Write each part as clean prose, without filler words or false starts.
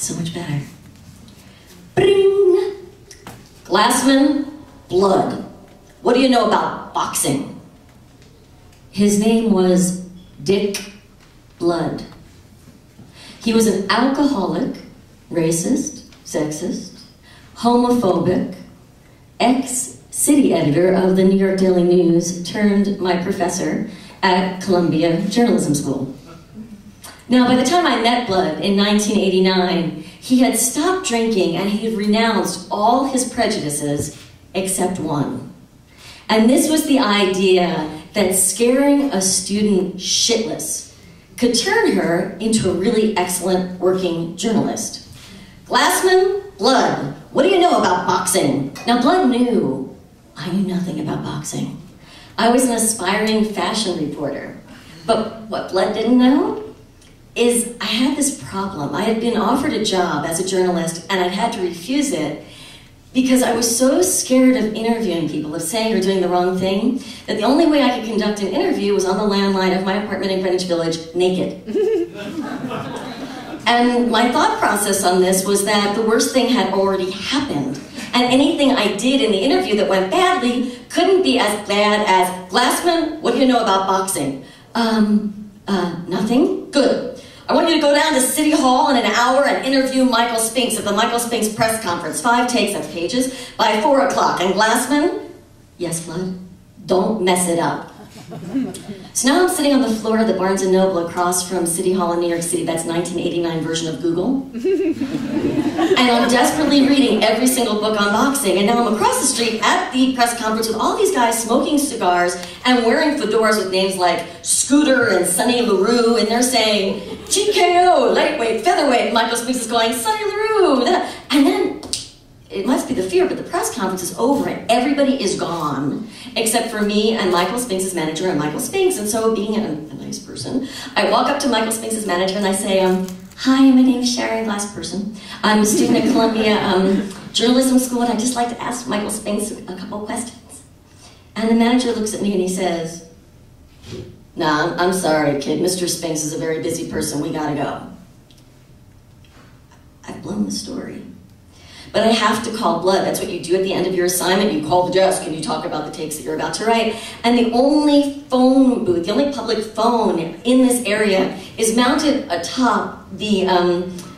so much better. Bring! Glassman, blood. What do you know about boxing? His name was Dick Blood. He was an alcoholic, racist, sexist, homophobic, ex-city editor of the New York Daily News turned my professor at Columbia Journalism School. Now, by the time I met Blood in 1989, he had stopped drinking and he had renounced all his prejudices except one. And this was the idea that scaring a student shitless could turn her into a really excellent working journalist. Glassman, Blood, what do you know about boxing? Now, Blood knew I knew nothing about boxing. I was an aspiring fashion reporter. But what Blood didn't know is I had this problem. I had been offered a job as a journalist and I'd had to refuse it because I was so scared of interviewing people, of saying or doing the wrong thing, that the only way I could conduct an interview was on the landline of my apartment in Greenwich Village, naked. And my thought process on this was that the worst thing had already happened. And anything I did in the interview that went badly couldn't be as bad as, Glassman, what do you know about boxing? Nothing? Good. I want you to go down to City Hall in an hour and interview Michael Spinks at the Michael Spinks press conference. 5 takes, that's pages, by 4 o'clock. And Glassman, yes, Blood, don't mess it up. So now I'm sitting on the floor of the Barnes & Noble across from City Hall in New York City. That's 1989 version of Google. And I'm desperately reading every single book on boxing. And now I'm across the street at the press conference with all these guys smoking cigars and wearing fedoras with names like Scooter and Sonny LaRue. And they're saying, GKO, lightweight, featherweight. Michael Spinks is going, Sonny LaRue. And then, it must be the fear, but the press conference is over and everybody is gone, except for me and Michael Spinks' manager and Michael Spinks. And so, being a nice person, I walk up to Michael Spinks' manager and I say, hi, my name is Sharon Glassperson. I'm a student at Columbia Journalism School, and I'd just like to ask Michael Spinks a couple of questions. And the manager looks at me and he says, nah, I'm sorry, kid. Mr. Spinks is a very busy person. We gotta go. I've blown the story. But I have to call Blood. That's what you do at the end of your assignment. You call the desk and you talk about the takes that you're about to write. And the only phone booth, the only public phone in this area is mounted atop the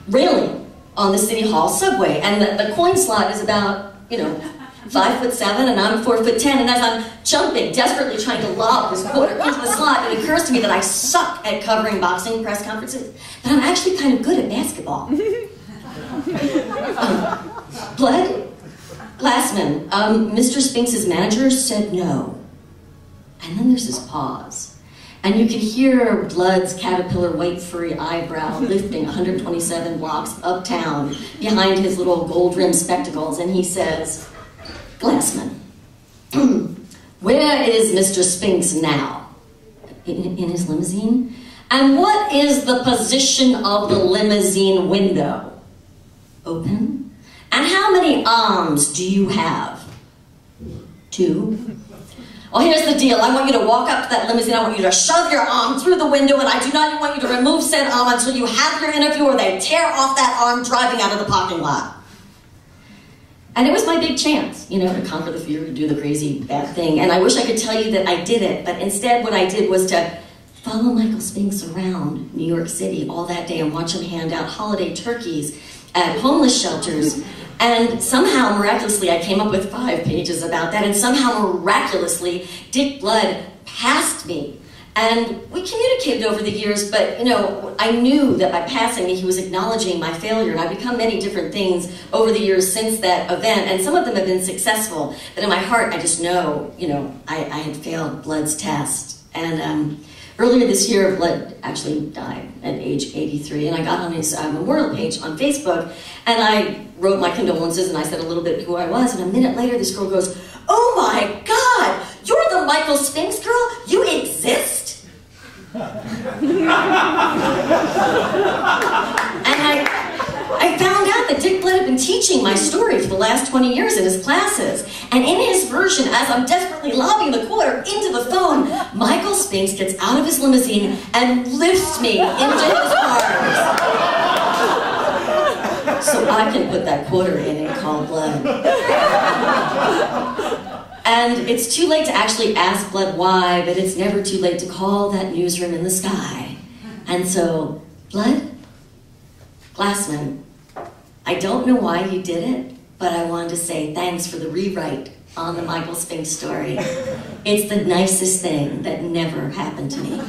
railing on the City Hall subway. And the coin slot is about, 5'7", and I'm 4'10", and as I'm jumping, desperately trying to lob this quarter into the slot, it occurs to me that I suck at covering boxing press conferences, but I'm actually kind of good at basketball. Blood? Glassman, Mr. Spinks' manager said no. And then there's this pause. And you can hear Blood's caterpillar white furry eyebrow lifting 127 blocks uptown behind his little gold-rimmed spectacles, and he says, Glassman, where is Mr. Spinks now? In his limousine? And what is the position of the limousine window? Open? And how many arms do you have? 2. Well, here's the deal. I want you to walk up to that limousine. I want you to shove your arm through the window, and I do not want you to remove said arm until you have your interview or they tear off that arm driving out of the parking lot. And it was my big chance, to conquer the fear, to do the crazy bad thing. And I wish I could tell you that I did it, but instead what I did was to follow Michael Spinks around New York City all that day and watch him hand out holiday turkeys at homeless shelters. And somehow, miraculously, I came up with 5 pages about that, and somehow, miraculously, Dick Blood passed me. And we communicated over the years, but, I knew that by passing me, he was acknowledging my failure, and I've become many different things over the years since that event, and some of them have been successful, but in my heart, I just know, I had failed Blood's test. And earlier this year, Blood actually died at age 83, and I got on his memorial page on Facebook, and I wrote my condolences, and I said a little bit who I was, and a minute later, this girl goes, oh my God, you're the Michael Spinks girl? You exist? And I found out that Dick Blood had been teaching my story for the last 20 years in his classes. And in his version, as I'm desperately lobbing the quarter into the phone, Michael Spinks gets out of his limousine and lifts me into his arms. so I can put that quarter in and call Blood. And it's too late to actually ask Blood why, but it's never too late to call that newsroom in the sky. And so, Blood, Glassman, I don't know why you did it, but I wanted to say thanks for the rewrite on the Michael Spink story. It's the nicest thing that never happened to me.